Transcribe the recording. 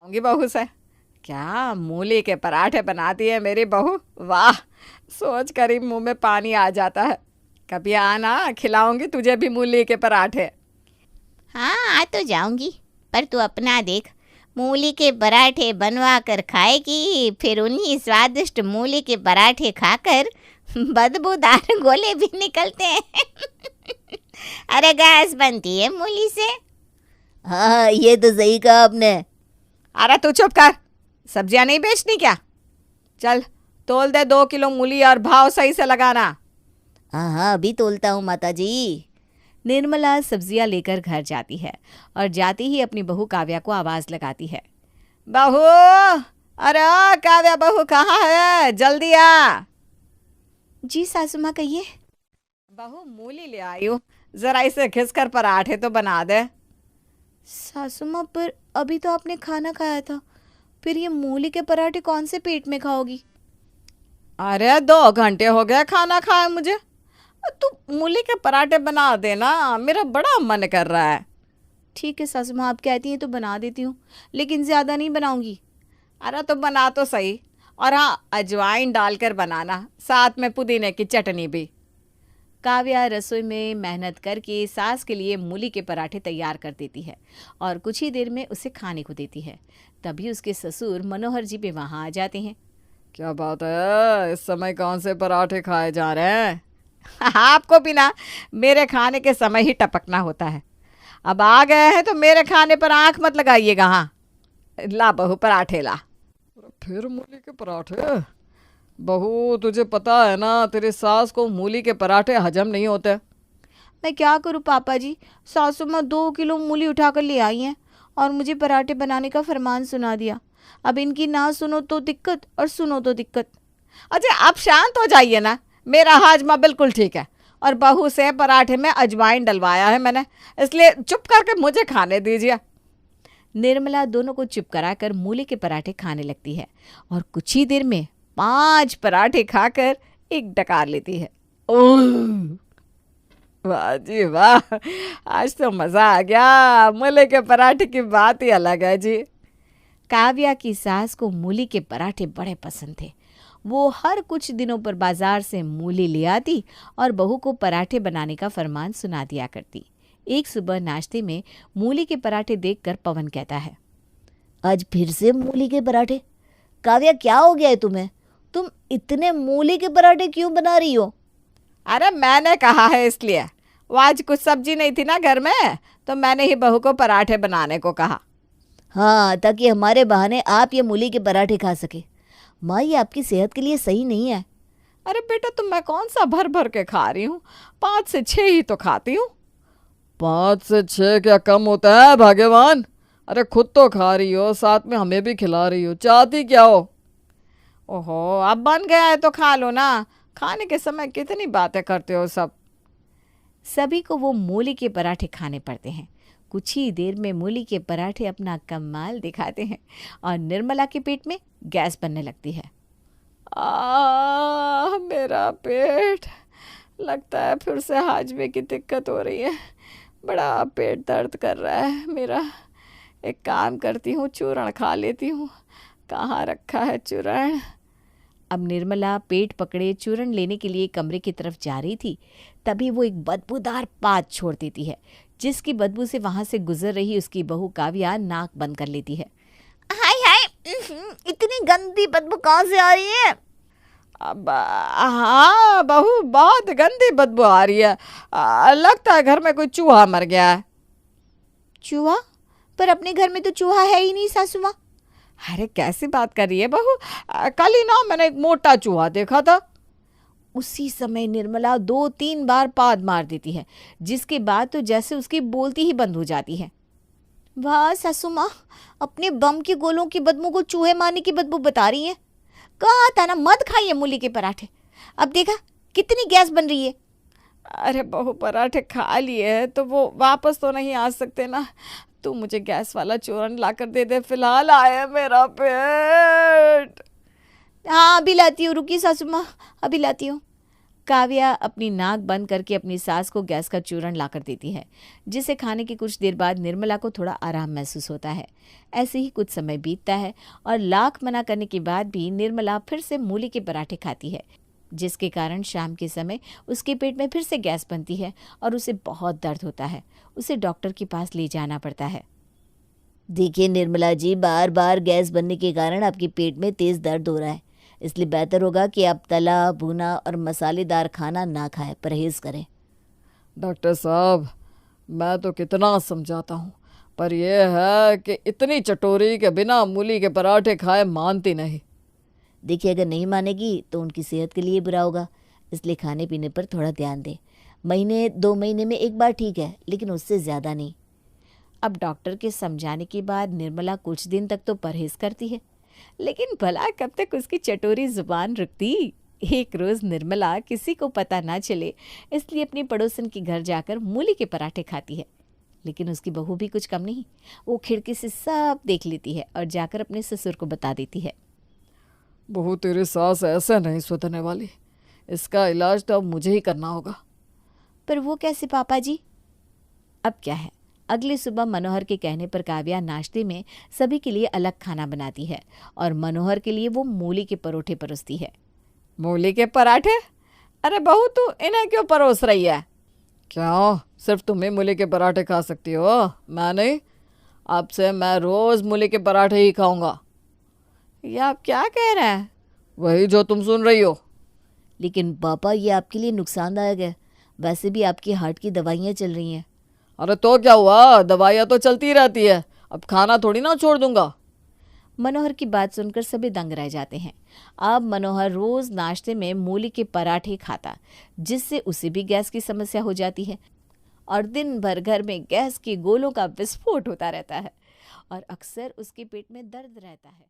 होंगी बहू से। क्या मूली के पराठे बनाती है मेरी बहू, वाह! सोच कर ही मुंह में पानी आ जाता है। कभी आना, खिलाऊंगी तुझे भी मूली के पराठे। हाँ, आ तो जाऊंगी, पर तू अपना देख, मूली के पराठे बनवा कर खाएगी, फिर उन्हीं स्वादिष्ट मूली के पराठे खाकर बदबूदार गोले भी निकलते हैं। अरे गैस बनती है मूली से। हाँ, ये तो सही कहा आपने। अरे तू चुप कर, सब्जियां नहीं बेचनी क्या? चल तोल दे 2 किलो मूली और भाव सही से लगाना। हाँ हाँ, अभी तोलता हूँ माता जी। निर्मला सब्जियां लेकर घर जाती है और जाते ही अपनी बहू काव्या को आवाज लगाती है। बहू, अरे काव्या बहू कहाँ है, जल्दी आ। जी सासू माँ, कहिए। बहू मूली ले आई हूँ, जरा इसे घिसकर पराठे तो बना दे। सासू माँ, पर अभी तो आपने खाना खाया था, फिर ये मूली के पराठे कौन से पेट में खाओगी? अरे 2 घंटे हो गए खाना खाए मुझे, तू मूली के पराठे बना देना, मेरा बड़ा मन कर रहा है। ठीक है सासू माँ, आप कहती हैं तो बना देती हूँ, लेकिन ज़्यादा नहीं बनाऊंगी। अरे तो बना तो सही, और हाँ अजवाइन डालकर बनाना, साथ में पुदीने की चटनी भी। काव्या रसोई में मेहनत करके सास के लिए मूली के पराठे तैयार कर देती है और कुछ ही देर में उसे खाने को देती है। तभी उसके ससुर मनोहर जी भी वहाँ आ जाते हैं। क्या बात है, इस समय कौन से पराठे खाए जा रहे हैं? आपको भी ना मेरे खाने के समय ही टपकना होता है। अब आ गए हैं तो मेरे खाने पर आंख मत लगाइएगा। हाँ, ला बहू पराठे ला। फिर मूली के पराठे? बहू तुझे पता है ना, तेरी सास को मूली के पराठे हजम नहीं होते। मैं क्या करूँ पापा जी, सासू माँ 2 किलो मूली उठाकर ले आई हैं और मुझे पराठे बनाने का फरमान सुना दिया। अब इनकी ना सुनो तो दिक्कत और सुनो तो दिक्कत। अच्छा आप शांत हो जाइए ना, मेरा हाजमा बिल्कुल ठीक है, और बहू से पराठे में अजवाइन डलवाया है मैंने, इसलिए चुप करके मुझे खाने दीजिए। निर्मला दोनों को चुप कराकर मूली के पराठे खाने लगती है और कुछ ही देर में 5 पराठे खाकर एक डकार लेती है। ओह, वाह जी वाह, आज तो मज़ा आ गया। मूली के पराठे की बात ही अलग है जी। काव्या की सास को मूली के पराठे बड़े पसंद थे। वो हर कुछ दिनों पर बाजार से मूली ले आती और बहू को पराठे बनाने का फरमान सुना दिया करती। एक सुबह नाश्ते में मूली के पराठे देखकर पवन कहता है, आज फिर से मूली के पराठे? काव्या, क्या हो गया है तुम्हें? तुम इतने मूली के पराठे क्यों बना रही हो? अरे मैंने कहा है इसलिए, वो आज कुछ सब्जी नहीं थी ना घर में, तो मैंने ही बहू को पराठे बनाने को कहा। हाँ, ताकि हमारे बहाने आप ये मूली के पराठे खा सके। माँ, ये आपकी सेहत के लिए सही नहीं है। अरे बेटा, तुम मैं कौन सा भर भर के खा रही हूँ, 5 से 6 ही तो खाती हूँ। 5 से 6 क्या कम होता है भाग्यवान? अरे खुद तो खा रही हो, साथ में हमें भी खिला रही हो, चाहती क्या हो? ओहो, अब बन गया है तो खा लो ना, खाने के समय कितनी बातें करते हो सब। सभी को वो मूली के पराठे खाने पड़ते हैं। कुछ ही देर में मूली के पराठे अपना कमाल दिखाते हैं और निर्मला के पेट में गैस बनने लगती है। मेरा पेट, लगता है फिर से हाजमे की दिक्कत हो रही है, बड़ा पेट दर्द कर रहा है मेरा। एक काम करती हूँ, चूरण खा लेती हूँ। कहाँ रखा है चूरण? अब निर्मला पेट पकड़े चूरण लेने के लिए कमरे की तरफ जा रही थी, तभी वो एक बदबूदार पात छोड़ देती है, जिसकी बदबू से वहां से गुजर रही उसकी बहू काव्या नाक बंद कर लेती है। हाय हाय, इतनी गंदी बदबू कहाँ से आ रही है? अब हाँ बहू, बहुत गंदी बदबू आ रही है। लगता है घर में कोई चूहा मर गया है। चूहा? पर अपने घर में तो चूहा है ही नहीं सासू माँ। अरे कैसी बात कर रही है बहू, कल ही ना मैंने एक मोटा चूहा देखा था। उसी समय निर्मला 2-3 बार पाद मार देती है, जिसके बाद तो जैसे उसकी बोलती ही बंद हो जाती है। वाह सासू माँ, अपने बम के गोलों की बदबू को चूहे मारने की बदबू बता रही हैं। कहा था ना मत खाइए मूली के पराठे, अब देखा कितनी गैस बन रही है। अरे बहू, पराठे खा लिए तो वो वापस तो नहीं आ सकते ना, तू मुझे गैस वाला चूरन ला कर दे दे, फिलहाल आया मेरा पेट। हाँ अभी लाती हूँ, रुकी सासू माँ, अभी लाती हूँ। काव्या अपनी नाक बंद करके अपनी सास को गैस का चूरण लाकर देती है, जिसे खाने के कुछ देर बाद निर्मला को थोड़ा आराम महसूस होता है। ऐसे ही कुछ समय बीतता है और लाख मना करने के बाद भी निर्मला फिर से मूली के पराठे खाती है, जिसके कारण शाम के समय उसके पेट में फिर से गैस बनती है और उसे बहुत दर्द होता है। उसे डॉक्टर के पास ले जाना पड़ता है। देखिए निर्मला जी, बार बार गैस बनने के कारण आपके पेट में तेज़ दर्द हो रहा है, इसलिए बेहतर होगा कि आप तला भुना और मसालेदार खाना ना खाएं, परहेज़ करें। डॉक्टर साहब, मैं तो कितना समझाता हूँ, पर यह है कि इतनी चटोरी के बिना मूली के पराठे खाए मानती नहीं। देखिए, अगर नहीं मानेगी तो उनकी सेहत के लिए बुरा होगा, इसलिए खाने पीने पर थोड़ा ध्यान दें। महीने 2 महीने में एक बार ठीक है, लेकिन उससे ज़्यादा नहीं। अब डॉक्टर के समझाने के बाद निर्मला कुछ दिन तक तो परहेज करती है, लेकिन भला कब तक उसकी चटोरी जुबान रुकती। एक रोज़ निर्मला किसी को पता ना चले इसलिए अपनी पड़ोसन के घर जाकर मूली के पराठे खाती है, लेकिन उसकी बहू भी कुछ कम नहीं। वो खिड़की से सब देख लेती है और जाकर अपने ससुर को बता देती है। बहू, तेरी सास ऐसे नहीं सुधरने वाली, इसका इलाज तो अब मुझे ही करना होगा। पर वो कैसे पापा जी? अब क्या है, अगली सुबह मनोहर के कहने पर काव्या नाश्ते में सभी के लिए अलग खाना बनाती है और मनोहर के लिए वो मूली के परोठे परोसती है। मूली के पराठे? अरे बहू, तू इन्हें क्यों परोस रही है? क्या सिर्फ तुम ही मूली के पराठे खा सकती हो, मैं नहीं? अब से मैं रोज़ मूली के पराठे ही खाऊंगा। ये आप क्या कह रहे हैं? वही जो तुम सुन रही हो। लेकिन पापा, ये आपके लिए नुकसानदायक है। वैसे भी आपकी हार्ट की दवाइयाँ चल रही हैं। अरे तो क्या हुआ, दवाइयाँ तो चलती रहती है, अब खाना थोड़ी ना छोड़ दूंगा। मनोहर की बात सुनकर सभी दंग रह जाते हैं। अब मनोहर रोज नाश्ते में मूली के पराठे खाता, जिससे उसे भी गैस की समस्या हो जाती है और दिन भर घर में गैस के गोलों का विस्फोट होता रहता है और अक्सर उसके पेट में दर्द रहता है।